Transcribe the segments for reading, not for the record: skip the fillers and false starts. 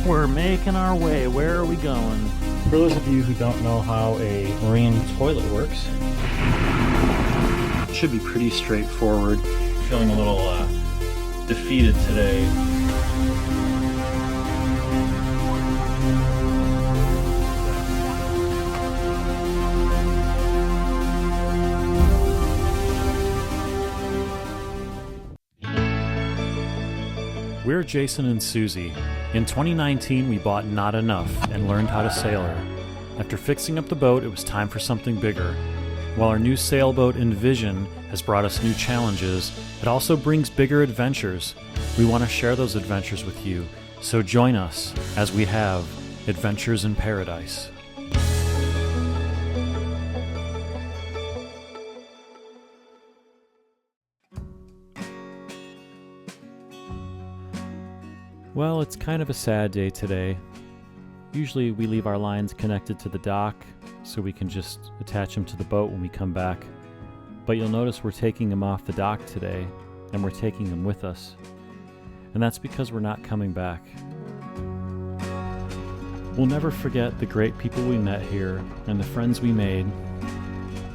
We're making our way. Where are we going? For those of you who don't know how a marine toilet works, it should be pretty straightforward. Feeling a little defeated today. We're Jason and Susie. In 2019, we bought Not Enough and learned how to sail her. After fixing up the boat, it was time for something bigger. While our new sailboat Envision has brought us new challenges, it also brings bigger adventures. We want to share those adventures with you, so join us as we have Adventures in Paradise. Well, it's kind of a sad day today. Usually we leave our lines connected to the dock so we can just attach them to the boat when we come back. But you'll notice we're taking them off the dock today, and we're taking them with us. And that's because we're not coming back. We'll never forget the great people we met here and the friends we made.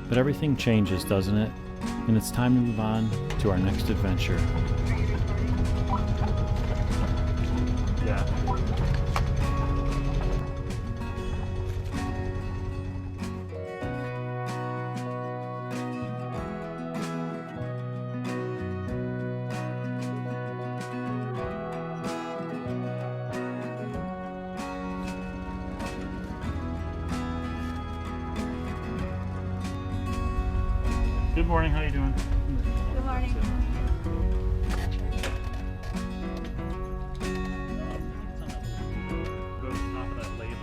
But everything changes, doesn't it? And it's time to move on to our next adventure. Yeah. Good morning, how are you doing? Good morning. Go to the top of that label.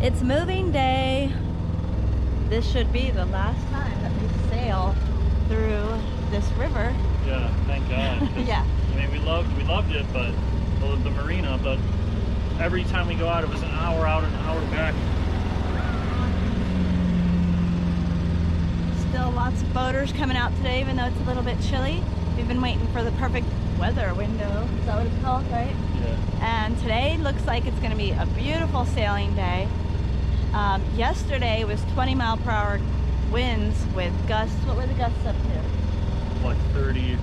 It's moving day. This should be the last time that we sail through this river. Yeah, thank God. Yeah. I mean, we loved it, but the marina, but every time we go out, it was an hour out, an hour back. Still lots of boaters coming out today, even though it's a little bit chilly. We've been waiting for the perfect weather window. Is that what it's called, right? Yeah. And today looks like it's going to be a beautiful sailing day. Yesterday was 20-mile-per-hour winds with gusts. What were the gusts up to? Like 30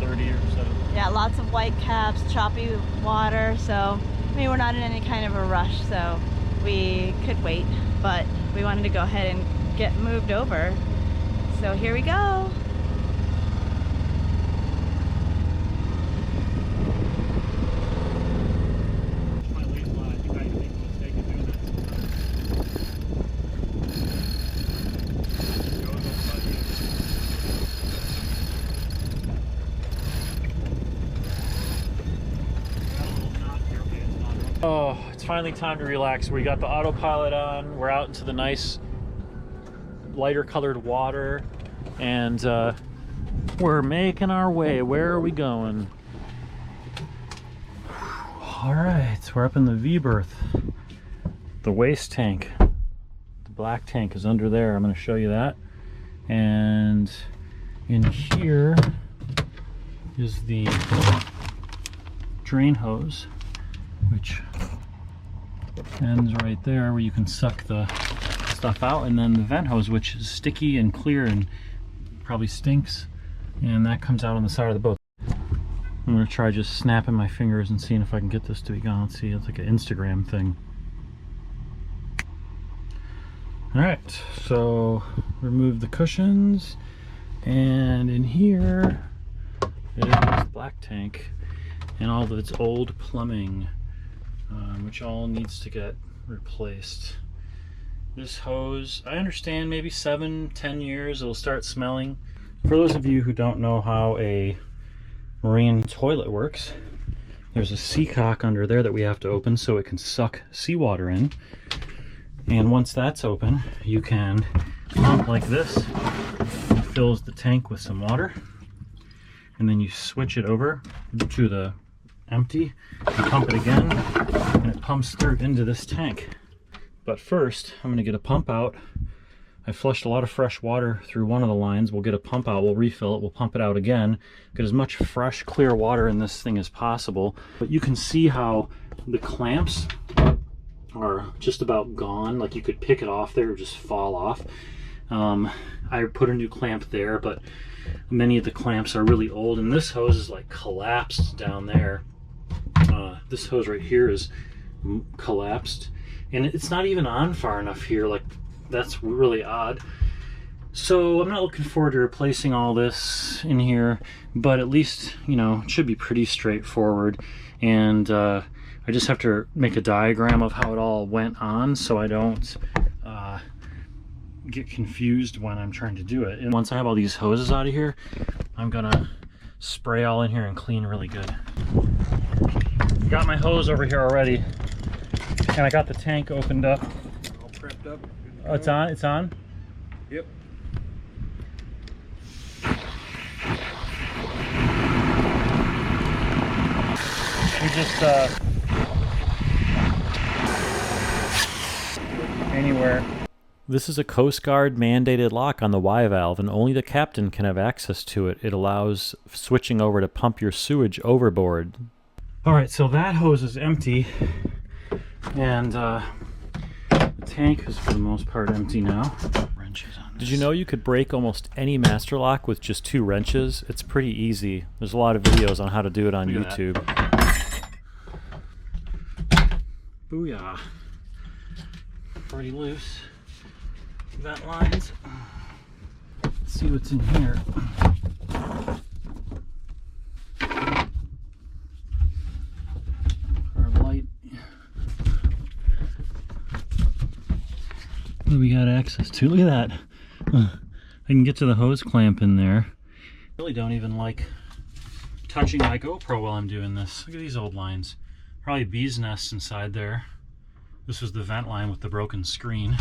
or so. Yeah, lots of white caps, choppy water. So, I mean, we're not in any kind of a rush, so we could wait. But we wanted to go ahead and get moved over. So here we go. Oh, it's finally time to relax. We got the autopilot on. We're out into the nice lighter colored water, and we're making our way. Where are we going? All right, we're up in the V-berth. The waste tank, the black tank, is under there. I'm going to show you that. And in here is the drain hose, which ends right there where you can suck the stuff out, and then the vent hose, which is sticky and clear and probably stinks, and that comes out on the side of the boat. I'm gonna try just snapping my fingers and seeing if I can get this to be gone. See, it's like an Instagram thing. All right, so remove the cushions, and in here is the black tank and all of its old plumbing, which all needs to get replaced. This hose, I understand, maybe 7-10 years it'll start smelling. For those of you who don't know how a marine toilet works, there's a seacock under there that we have to open so it can suck seawater in. And once that's open, you can pump like this. It fills the tank with some water, and then you switch it over to the empty, you pump it again, and it pumps through into this tank. But first, I'm going to get a pump out. I flushed a lot of fresh water through one of the lines. We'll get a pump out, we'll refill it, we'll pump it out again, get as much fresh, clear water in this thing as possible. But you can see how the clamps are just about gone. Like you could pick it off there or just fall off. I put a new clamp there, but many of the clamps are really old, and this hose is like collapsed down there. This hose right here is collapsed, and it's not even on far enough here. Like, that's really odd. So I'm not looking forward to replacing all this in here, but at least, you know, it should be pretty straightforward. And I just have to make a diagram of how it all went on so I don't get confused when I'm trying to do it. And once I have all these hoses out of here, I'm gonna spray all in here and clean really good. Got my hose over here already, and I got the tank opened up. All prepped up. Oh, it's on? It's on? Yep. We just anywhere. This is a Coast Guard mandated lock on the Y valve, and only the captain can have access to it. It allows switching over to pump your sewage overboard. All right, so that hose is empty, and the tank is for the most part empty now. Wrenches on this. Did you know you could break almost any master lock with just 2 wrenches? It's pretty easy. There's a lot of videos on how to do it on YouTube. Booyah. Pretty loose. Vent lines. Let's see what's in here. Our light. What do we got access to? Look at that. I can get to the hose clamp in there. I really don't even like touching my GoPro while I'm doing this. Look at these old lines. Probably bees' nests inside there. This was the vent line with the broken screen.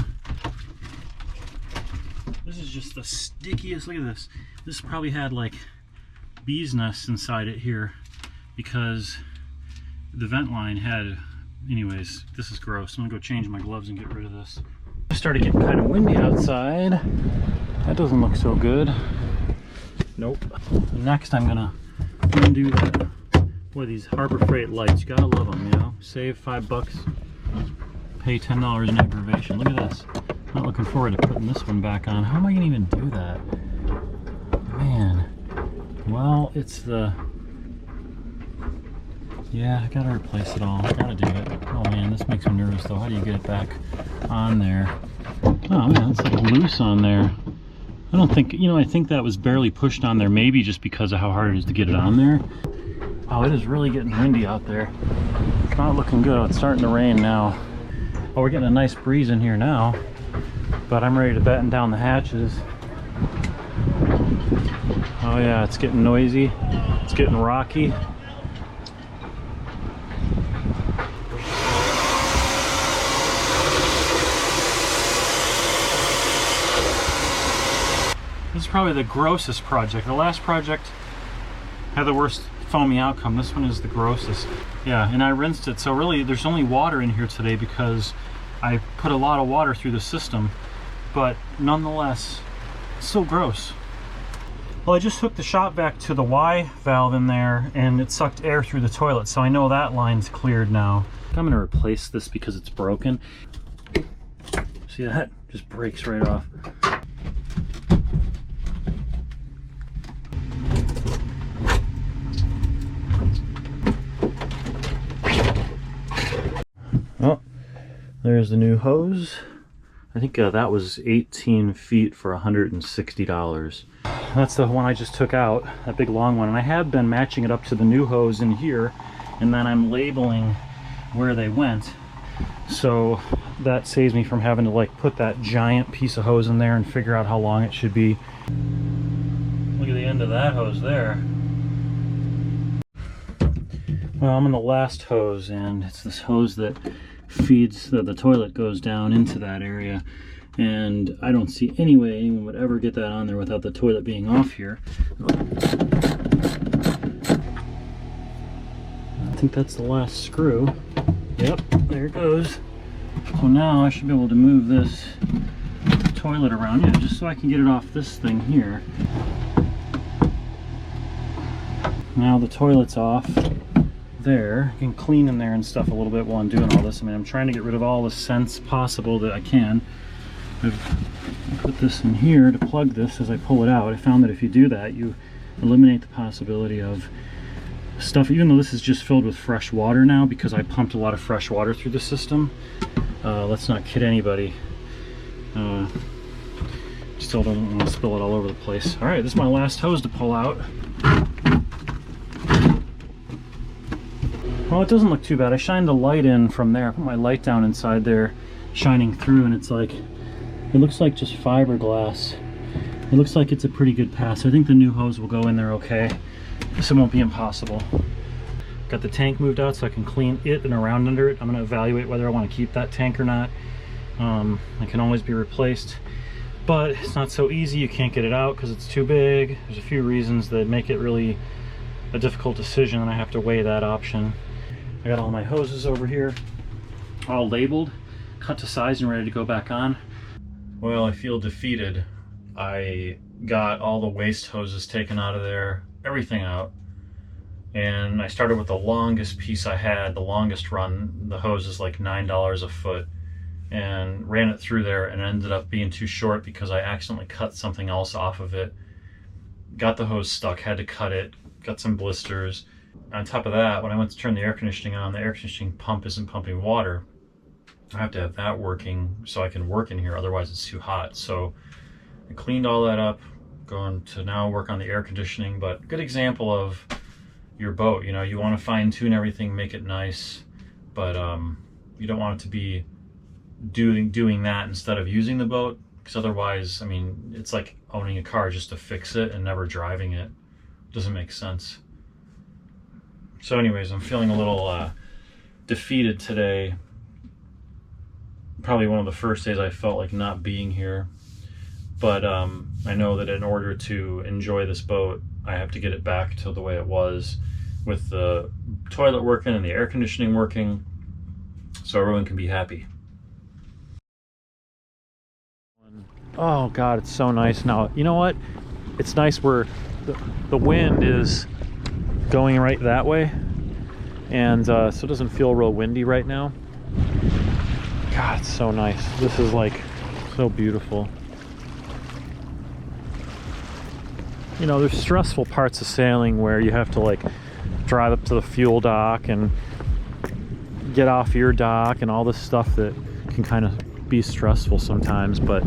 This is just the stickiest. Look at this. This probably had like bees' nests inside it here because the vent line had. Anyways, this is gross. I'm gonna go change my gloves and get rid of this. It started getting kind of windy outside. That doesn't look so good. Nope. Next, I'm gonna undo that. Boy, these Harbor Freight lights, you gotta love them, you know? Save $5, pay $10 in aggravation. Look at this. Not looking forward to putting this one back on. How am I gonna even do that? Man. Well, it's the... Yeah, I gotta replace it all. I gotta do it. Oh man, this makes me nervous though. How do you get it back on there? Oh man, it's like loose on there. I don't think, you know, I think that was barely pushed on there, maybe just because of how hard it is to get it on there. Oh, it is really getting windy out there. It's not looking good. It's starting to rain now. Oh, we're getting a nice breeze in here now, but I'm ready to batten down the hatches. Oh yeah, it's getting noisy. It's getting rocky. This is probably the grossest project. The last project had the worst foamy outcome. This one is the grossest. Yeah, and I rinsed it. So really there's only water in here today because I put a lot of water through the system, but nonetheless, it's so gross. Well, I just hooked the shop vac to the Y valve in there and it sucked air through the toilet, so I know that line's cleared now. I'm gonna replace this because it's broken. See that? Just breaks right off. Oh, there's the new hose. I think that was 18 feet for $160. That's the one I just took out, that big long one. And I have been matching it up to the new hose in here, and then I'm labeling where they went. So that saves me from having to like put that giant piece of hose in there and figure out how long it should be. Look at the end of that hose there. Well, I'm on the last hose, and it's this hose that feeds the toilet goes down into that area, and I don't see any way anyone would ever get that on there without the toilet being off here. I think that's the last screw. Yep, there it goes. So now I should be able to move this toilet around, yeah, just so I can get it off this thing here. Now the toilet's off there. I can clean in there and stuff a little bit while I'm doing all this. I mean, I'm trying to get rid of all the scents possible that I can. I've put this in here to plug this as I pull it out. I found that if you do that, you eliminate the possibility of stuff, even though this is just filled with fresh water now because I pumped a lot of fresh water through the system. Let's not kid anybody. Still don't want to spill it all over the place. All right, this is my last hose to pull out. Well, it doesn't look too bad. I shined the light in from there. I put my light down inside there, shining through, and it's like, it looks like just fiberglass. It looks like it's a pretty good pass. I think the new hose will go in there okay. This won't be impossible. Got the tank moved out so I can clean it and around under it. I'm going to evaluate whether I want to keep that tank or not. It can always be replaced, but it's not so easy. You can't get it out because it's too big. There's a few reasons that make it really a difficult decision, and I have to weigh that option. I got all my hoses over here, all labeled, cut to size and ready to go back on. Well, I feel defeated. I got all the waste hoses taken out of there, everything out. And I started with the longest piece I had, the longest run. The hose is like $9 a foot, and ran it through there and ended up being too short because I accidentally cut something else off of it. Got the hose stuck, had to cut it, got some blisters. On top of that, when I went to turn the air conditioning on, the air conditioning pump isn't pumping water. I have to have that working so I can work in here, otherwise it's too hot. So I cleaned all that up, going to now work on the air conditioning. But good example of your boat, you know, you want to fine tune everything, make it nice, but you don't want it to be doing that instead of using the boat, because otherwise, I mean, it's like owning a car just to fix it and never driving it. Doesn't make sense. So anyways, I'm feeling a little defeated today. Probably one of the first days I felt like not being here. But I know that in order to enjoy this boat, I have to get it back to the way it was, with the toilet working and the air conditioning working, so everyone can be happy. Oh God, it's so nice now. You know what? It's nice where the wind is going right that way, and so it doesn't feel real windy right now. God, it's so nice. This is like so beautiful. You know, there's stressful parts of sailing where you have to like drive up to the fuel dock and get off your dock and all this stuff that can kind of be stressful sometimes, but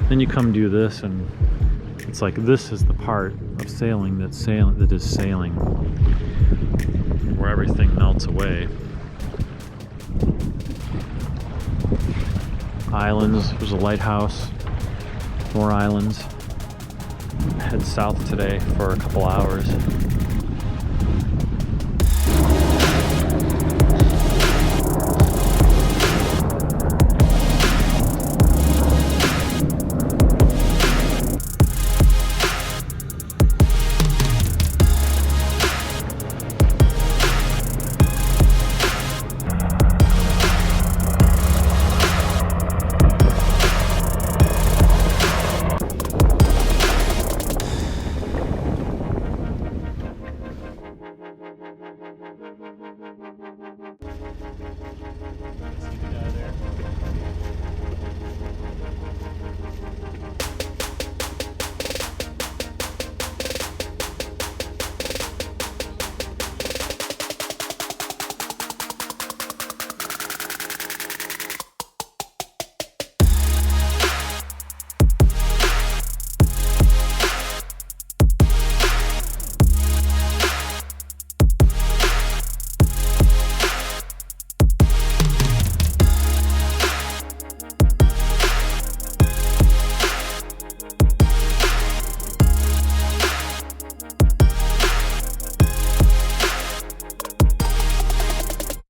then you come do this and it's like, this is the part of sailing that is sailing, where everything melts away. Islands, there's a lighthouse, more islands. Head south today for a couple hours.